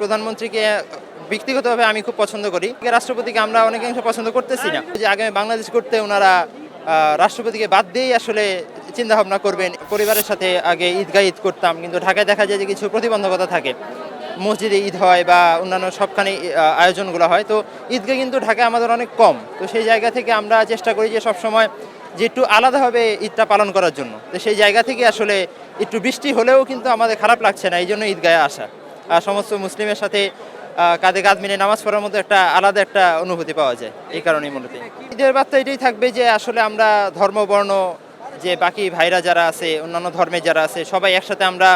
প্রধানমন্ত্রীকে ব্যক্তিগতভাবে আমি খুব পছন্দ করি। রাষ্ট্রপতিকে আমরা অনেকাংশে পছন্দ করতেছি না। যে আগামী বাংলাদেশ করতে ওনারা রাষ্ট্রপতিকে বাদ দিয়েই আসলে চিন্তাভাবনা করবেন। পরিবারের সাথে আগে ঈদ করতাম, কিন্তু ঢাকায় দেখা যায় যে কিছু প্রতিবন্ধকতা থাকে। মসজিদে ঈদ হয় বা অন্যান্য সবখানে আয়োজনগুলো হয়, তো ঈদগাহ কিন্তু ঢাকায় আমাদের অনেক কম। তো সেই জায়গা থেকে আমরা চেষ্টা করি যে সবসময় যে একটু আলাদাভাবে ঈদটা পালন করার জন্য। তো সেই জায়গা থেকে আসলে একটু বৃষ্টি হলেও কিন্তু আমাদের খারাপ লাগছে না, এই জন্য ঈদগাহে আসা। সমস্ত মুসলিমের সাথে কাঁধে কাঁধ মিলে নামাজ পড়ার মতো একটা আলাদা একটা অনুভূতি পাওয়া যায়। এই কারণেই মূলত ঈদের বার্তা এটাই থাকবে যে আসলে আমরা ধর্ম বর্ণ যে বাকি ভাইরা যারা আছে, অন্যান্য ধর্মে যারা আছে, সবাই একসাথে আমরা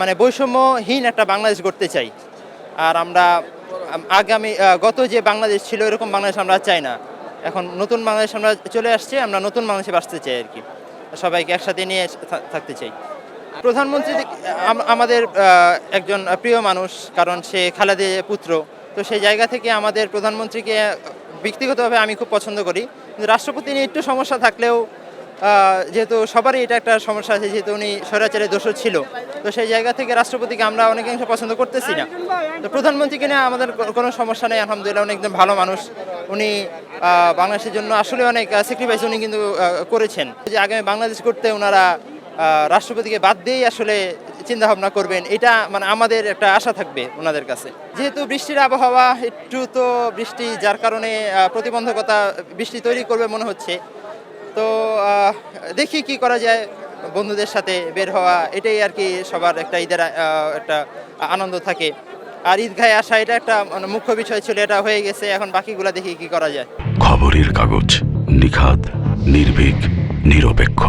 মানে বৈষম্যহীন একটা বাংলাদেশ গড়তে চাই। আর আমরা আগামী গত যে বাংলাদেশ ছিল এরকম বাংলাদেশ আমরা চাই না। এখন নতুন বাংলাদেশ আমরা চলে আসছে, আমরা নতুন বাংলাদেশে বাঁচতে চাই আর কি। সবাইকে একসাথে নিয়ে থাকতে চাই। প্রধানমন্ত্রী আমাদের একজন প্রিয় মানুষ, কারণ সে খালেদা জিয়ার পুত্র। তো সেই জায়গা থেকে আমাদের প্রধানমন্ত্রীকে ব্যক্তিগতভাবে আমি খুব পছন্দ করি। কিন্তু রাষ্ট্রপতি নিয়ে একটু সমস্যা থাকলেও যেহেতু সবারই এটা একটা সমস্যা আছে, যেহেতু উনি স্বৈরাচারের দোষর ছিল, তো সেই জায়গা থেকে রাষ্ট্রপতিকে আমরা অনেকাংশে পছন্দ করতেছি না। তো প্রধানমন্ত্রীকে নিয়ে আমাদের কোনো সমস্যা নেই, আলহামদুলিল্লাহ। উনি একদম ভালো মানুষ। উনি বাংলাদেশের জন্য আসলে অনেক স্যাক্রিফাইস উনি কিন্তু করেছেন। যে আগামী বাংলাদেশ করতে ওনারা রাষ্ট্রপতিকে বাদ দিয়েই আসলে চিন্তাভাবনা করবেন, এটা মানে আমাদের একটা আশা থাকবে ওনাদের কাছে। যেহেতু বৃষ্টির আবহাওয়া, একটু তো বৃষ্টি, যার কারণে প্রতিবন্ধকতা বৃষ্টি তৈরি করবে মনে হচ্ছে। তো দেখি কি করা যায়, বন্ধুদের সাথে বের হওয়া, এটাই আর কি সবার একটা ঈদের একটা আনন্দ থাকে। আর ঈদগাহে আসা এটা একটা মানে মুখ্য বিষয় ছিল, এটা হয়ে গেছে। এখন বাকিগুলা দেখি কি করা যায়। খবরের কাগজ, নিখাত, নির্ভীক, নিরপেক্ষ।